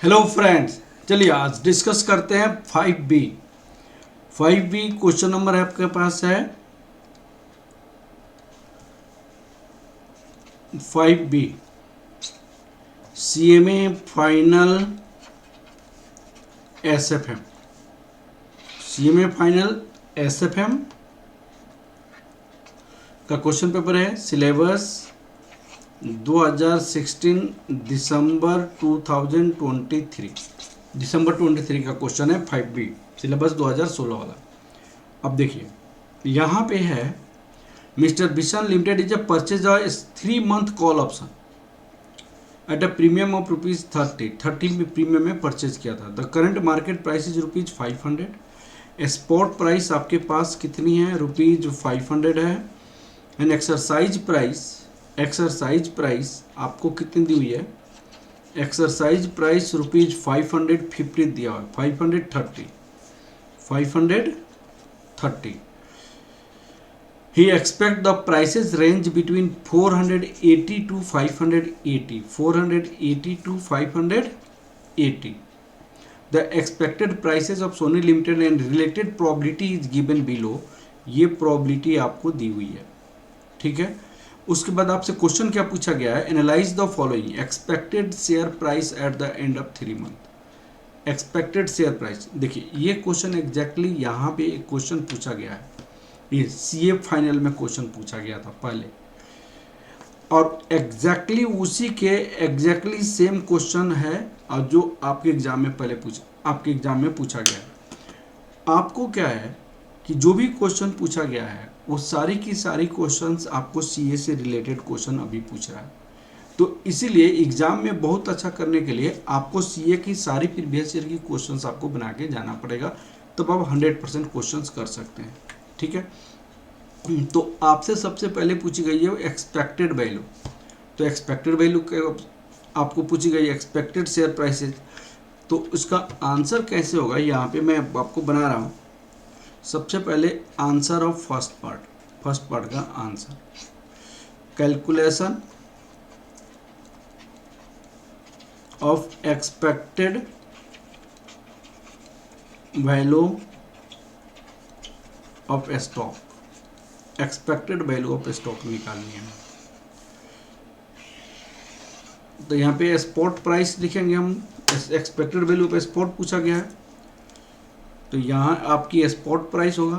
Hello friends, चलिए आज discuss करते हैं 5B। 5B क्वेश्चन नंबर आपके पास है 5B CMA final SFM। CMA final SFM का क्वेश्चन पेपर है। सिलेबस 2016 दिसंबर 23 का क्वेश्चन है 5B, सिलेबस 2016 वाला। अब देखिए यहाँ पे है mister Bishan limited is a purchase a 3 month call option at a premium of ₹30 में प्रीमियम में परचेज किया था। The current market price is ₹500। Spot price आपके पास कितनी है? ₹500 है। एंड एक्सरसाइज प्राइस आपको कितनी दी हुई है? एक्सरसाइज प्राइस ₹550 दिया हुआ है। 530। He expect the prices range between 480 to 580. 480 to 580. The expected prices of Sony Limited and related probability is given below. ये probability आपको दी हुई है, ठीक है। उसके बाद आपसे क्वेश्चन क्या पूछा गया है? Analyse the following expected share price at the end of 3 month। Expected share price, देखिए ये क्वेश्चन एग्जैक्टली यहाँ पे एक क्वेश्चन पूछा गया है। ये सीए फाइनल में क्वेश्चन पूछा गया था पहले, और एग्जैक्टली उसी के एग्जैक्टली सेम क्वेश्चन है और जो आपके एग्जाम में पूछा गया है। आपको क्या है कि जो भी क्वेश्चन पूछा गया है वो सारी की सारी क्वेश्चंस आपको सीए से रिलेटेड क्वेश्चन अभी पूछ रहा है। तो इसीलिए एग्जाम में बहुत अच्छा करने के लिए आपको सीए की सारी प्रीवियस ईयर की क्वेश्चंस आपको बना के जाना पड़ेगा, तब आप 100% क्वेश्चंस कर सकते हैं, ठीक है। तो आपसे सबसे पहले पूछी गई है एक्सपेक्टेड वैल्यू। तो एक्सपेक्टेड वैल्यू आपको पूछी गई एक्सपेक्टेड शेयर प्राइसेज। तो उसका आंसर कैसे होगा? यहाँ पे मैं आपको बना रहा हूँ। सबसे पहले आंसर ऑफ फर्स्ट पार्ट का answer, calculation of expected value of stock. Expected value of stock निकालनी है। तो यहाँ पे स्पॉट प्राइस लिखेंगे हम। एक्सपेक्टेड वैल्यू ऑफ स्पॉट पूछा गया है, तो यहाँ आपकी स्पॉट प्राइस होगा।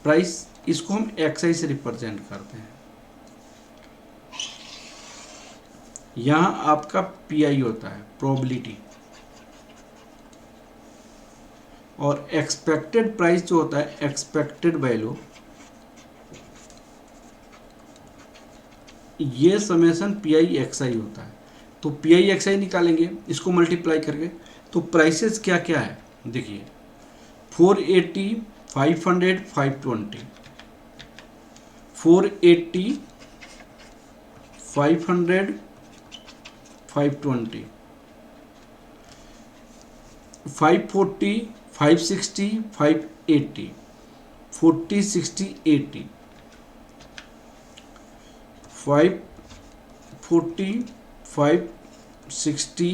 प्राइस इसको हम XI से रिप्रेजेंट करते हैं। यहाँ आपका PI होता है, प्रोबेबिलिटी, और एक्सपेक्टेड प्राइस जो होता है एक्सपेक्टेड वैल्यू, ये समेशन PI XI होता है। तो PI XI निकालेंगे इसको मल्टीप्लाई करके। तो प्राइसेस क्या क्या है देखिए, 480, 500, 520, 480, 500, 520, 540, 560, 580, 40, 60, 80, 540, 560,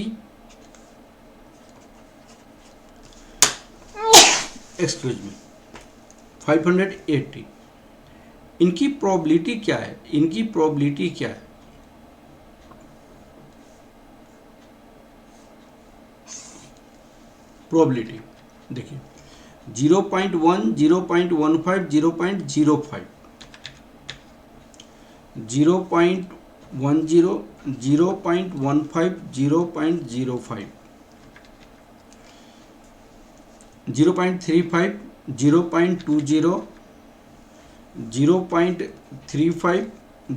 एक्सक्यूज मी, 580। इनकी प्रोबेबिलिटी क्या है? प्रोबेबिलिटी देखिए 0.1, 0.15, 0.05, 0.10, 0.15, 0.05, 0.35, 0.20, 0.35,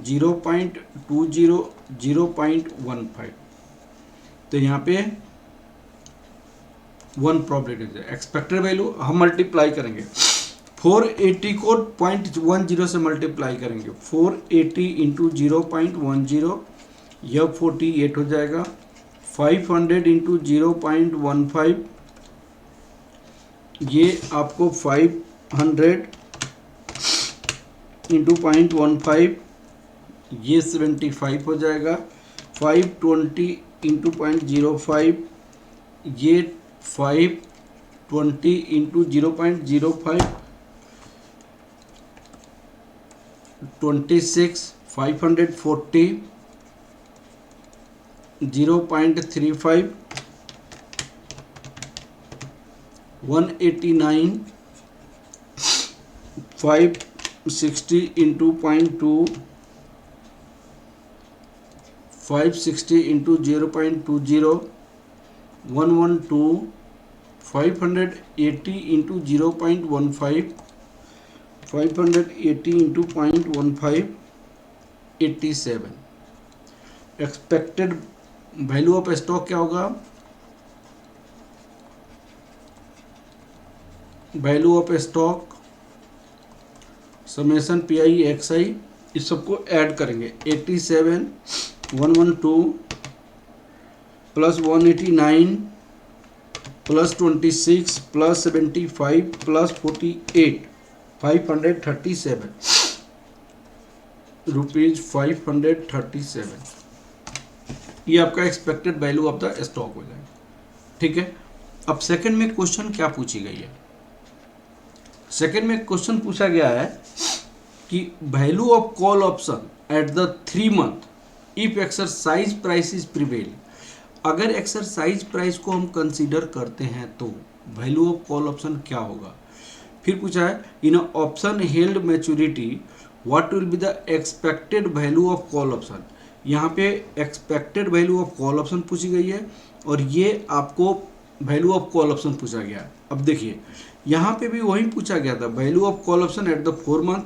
0.20, 0.15। तो यहाँ पे 1 प्रोबेबिलिटी है। एक्सपेक्टेड वैल्यू हम मल्टीप्लाई करेंगे, 480 को 0.10 से मल्टीप्लाई करेंगे। 480 इंटू 0.10, यह 48 हो जाएगा। 500 इंटू 0.15, ये आपको 500 इंटू 0.15, ये 75 हो जाएगा। 520 इंटू 0.05, ये 520 into 0.05, 26, 540, 0.35, 189, 560 into 0.2, 560 into 0.20, 112, 580 into 0.15, 580 into 0.15, 87। Expected value of stock क्या होगा? Value of stock summation P I X I, इस सबको ऐड करेंगे। 87, 112 plus 189 plus 26 plus 75 plus 48, 537 rupees 537। ये आपका expected value of the stock हो जाएगा। ठीक है। अब सेकंड में क्वेश्चन क्या पूछी गई है? सेकंड में क्वेश्चन पूछा गया है कि value of call option at the 3 month if exercise price is prevail. अगर एक्सरसाइज प्राइस को हम कंसीडर करते हैं तो वैल्यू ऑफ कॉल ऑप्शन क्या होगा? फिर पूछा है in option held maturity what will be the expected value of call option. यहाँ पे expected value of call option पूछी गई है और ये आपको वैल्यू ऑफ कॉल ऑप्शन पूछा गया है। अब देखिए यहाँ पे भी वही पूछा गया था, value of call option at the 4 month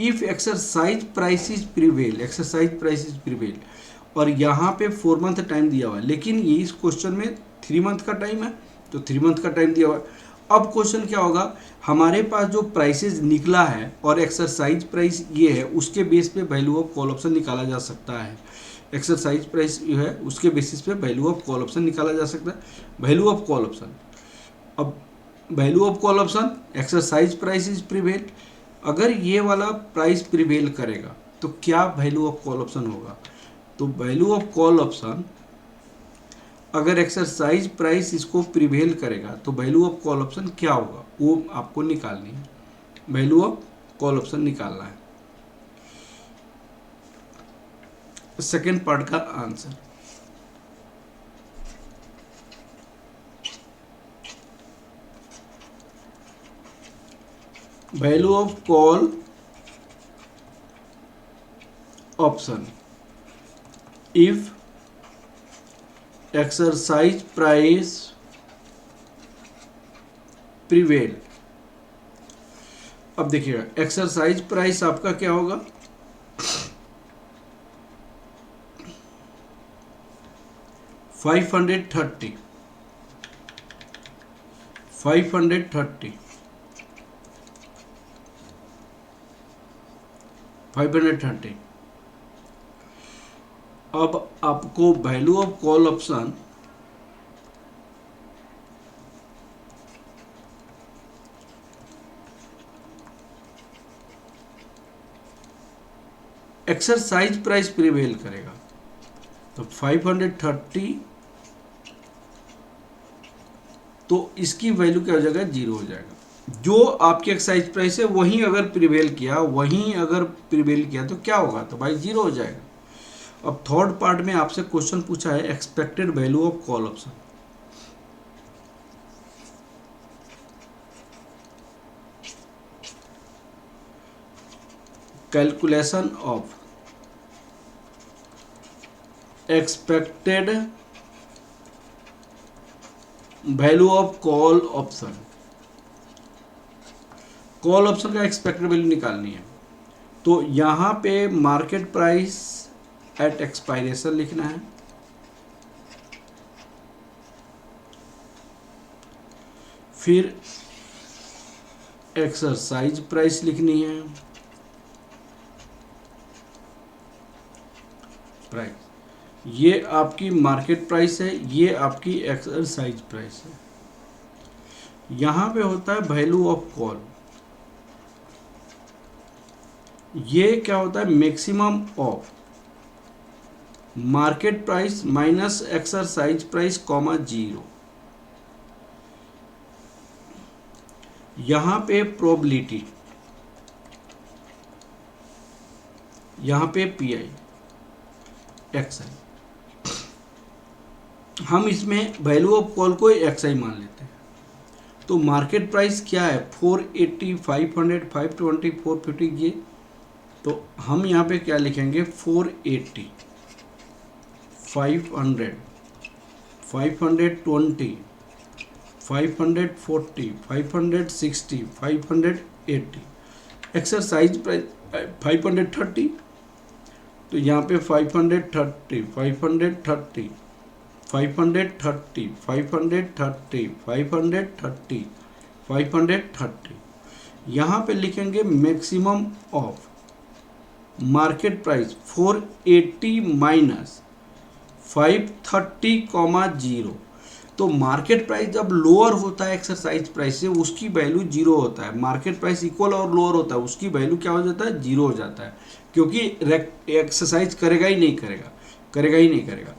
if exercise price is prevail, exercise price is prevail, और यहाँ पे 4 मंथ टाइम दिया हुआ है, लेकिन ये इस क्वेश्चन में 3 मंथ का टाइम है, तो 3 मंथ का टाइम दिया हुआ है। अब क्वेश्चन क्या होगा, हमारे पास जो प्राइसेज निकला है और एक्सरसाइज प्राइस ये है, उसके बेस पे वैल्यू ऑफ कॉल ऑप्शन निकाला जा सकता है। एक्सरसाइज प्राइस जो है उसके बेसिस पे वैल्यू ऑफ कॉल ऑप्शन निकाला जा सकता है। वैल्यू ऑफ कॉल ऑप्शन, अब value of call option exercise price is prevail, अगर ये वाला प्राइस प्रिवेल करेगा तो क्या वैल्यू ऑफ कॉल ऑप्शन होगा? तो वैल्यू ऑफ कॉल ऑप्शन अगर एक्सरसाइज प्राइस इसको प्रिवेल करेगा तो वैल्यू ऑफ कॉल ऑप्शन क्या होगा वो आपको निकालनी है। वैल्यू ऑफ कॉल ऑप्शन निकालना है। सेकेंड पार्ट का answer value of call option if exercise price prevail. अब देखिएगा एक्सरसाइज प्राइस आपका क्या होगा, $530, 530, 530। अब आपको value of call option exercise price prevail करेगा तो 530, तो इसकी वैल्यू क्या हो जाएगा, 0 हो जाएगा। जो आपकी एक्सरसाइज प्राइस है वहीं अगर प्रिवेल किया तो क्या होगा, तो भाई 0 हो जाएगा। अब थर्ड पार्ट में आपसे क्वेश्चन पूछा है expected value of call option. Calculation of expected value of call option. Call option का एक्सपेक्टेड वैल्यू निकालनी है, तो यहां पे मार्केट प्राइस एट एक्सपायरेशन लिखना है, फिर एक्सरसाइज प्राइस लिखनी है, प्राइस ये आपकी मार्केट प्राइस है, ये आपकी एक्सरसाइज प्राइस है। यहां पे होता है वैल्यू ऑफ कॉल, ये क्या होता है, maximum of market price minus exercise price comma 0। यहां पे प्रोबेबिलिटी, यहां पे पीआई एक्सआई, हम इसमें वैल्यू ऑफ कॉल को एक्सआई मान लेते हैं। तो मार्केट प्राइस क्या है 480, 500, 520, 450 ये। तो हम यहाँ पे क्या लिखेंगे 480, 500, 520, 540, 560, 580। एक्सरसाइज प्राइस 530, तो यहाँ पे 530, 530, 530, 530, 530, 530। यहाँ पे लिखेंगे maximum of market price 480 minus 530 comma 0। तो मार्केट प्राइस जब लोअर होता है एक्सरसाइज प्राइस से उसकी वैल्यू 0 होता है, मार्केट प्राइस इक्वल और लोअर होता है उसकी वैल्यू क्या हो जाता है 0 हो जाता है, क्योंकि एक्सरसाइज करेगा ही नहीं करेगा।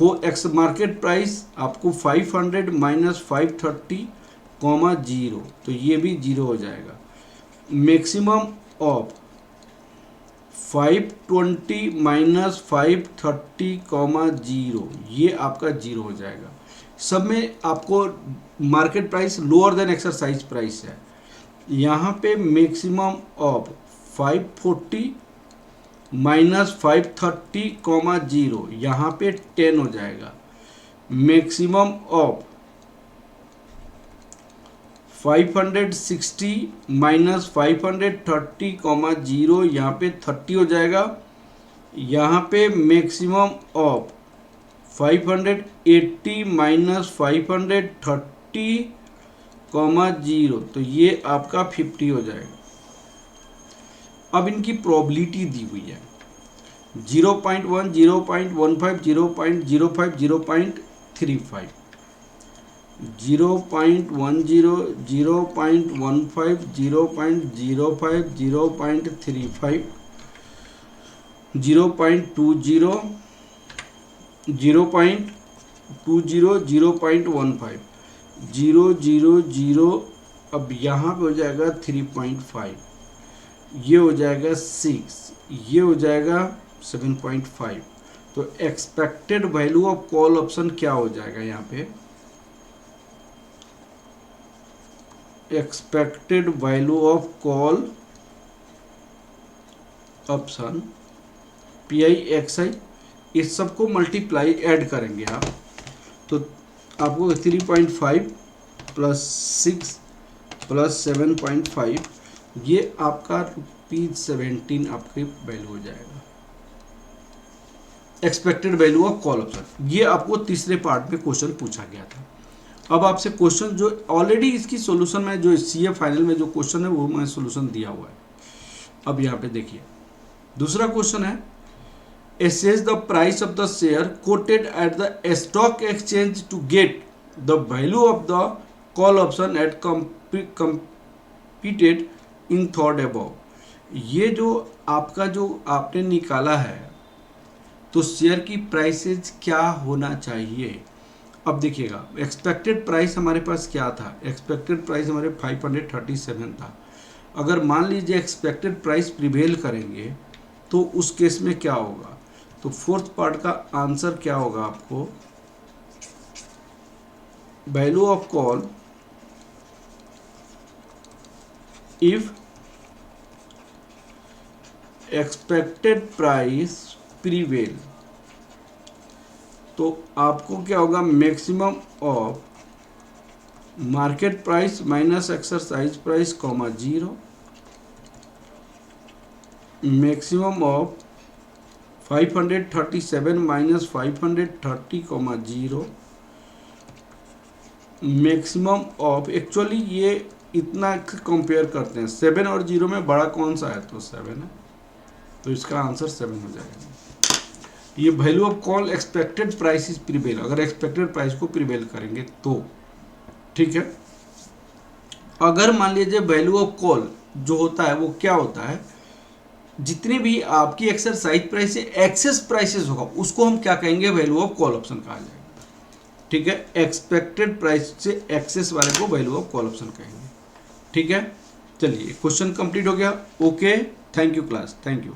वो एक्स मार्केट प्राइस आपको 500 माइनस 530 कॉमा 0, तो ये भी 0 हो जाएगा। मैक्सिमम ऑफ 520 माइनस 530 कॉमा 0, ये आपका 0 हो जाएगा। सब में आपको market price lower than exercise price है। यहाँ पे मैक्सिमम ऑफ 540 माइनस 530 कॉमा 0, यहाँ पे 10 हो जाएगा। मैक्सिमम ऑफ 560 माइनस 530 कॉमा 0, यहाँ पे 30 हो जाएगा। यहाँ पे मैक्सिमम ऑफ 580 माइनस 530 कॉमा 0, तो ये आपका 50 हो जाएगा। अब इनकी प्रोबेबिलिटी दी हुई है 0.1, 0.15, 0.05, 0.35, 0.10, 0.15, 0.05, 0.35, 0.20, 0.20, 0.15, 0.00। अब यहाँ पे हो जाएगा 3.5, ये हो जाएगा 6, ये हो जाएगा 7.5। तो expected value of call option क्या हो जाएगा यहाँ पे, expected value of call option pi XI, इस सबको मल्टीप्लाई ऐड करेंगे आप, तो आपको 3.5 प्लस 6 प्लस 7.5, ये आपका ₹17 आपकी वैल्यू हो जाएगा, expected value of call option. ये आपको तीसरे पार्ट में क्वेश्चन पूछा गया था। अब आपसे क्वेश्चन जो ऑलरेडी इसकी सॉल्यूशन में जो सीए फाइनल में जो क्वेश्चन है वो मैं सॉल्यूशन दिया हुआ है। अब यहाँ पे देखिए दूसरा क्वेश्चन है, assess the price of the share quoted at the stock exchange to get the value of the call option at computed in third above। ये जो आपका जो आपने निकाला है तो शेयर की प्राइसेज क्या होना चाहिए। अब देखिएगा एक्सपेक्टेड प्राइस हमारे पास क्या था, एक्सपेक्टेड प्राइस हमारे 537 था। अगर मान लीजिए एक्सपेक्टेड प्राइस प्रिवेल करेंगे तो उस केस में क्या होगा, तो फोर्थ पार्ट का आंसर क्या होगा आपको, value of call if expected price prevail, तो आपको क्या होगा maximum of market price minus exercise price comma 0, maximum of 537 minus 530 comma 0, maximum of, actually ये इतना कंपेयर करते हैं 7 और 0 में बड़ा कौन सा है, तो 7 है, तो इसका आंसर 7 हो जाएगा। ये value of call expected price is prevail, अगर एक्सपेक्टेड प्राइस को प्रिवेल करेंगे तो ठीक है। अगर मान लीजिए वैल्यू ऑफ कॉल जो होता है वो क्या होता है, जितने भी आपकी एक्सरसाइज प्राइस से एक्सेस प्राइसेस होगा उसको हम क्या कहेंगे, वैल्यू ऑफ कॉल ऑप्शन कहा जाएगा। ठीक है, एक्सपेक्टेड प्राइस से एक्सेस वाले को वैल्यू ऑफ कॉल ऑप्शन कहेंगे। ठीक है, चलिए क्वेश्चन कंप्लीट हो गया। Okay, thank you class, thank you.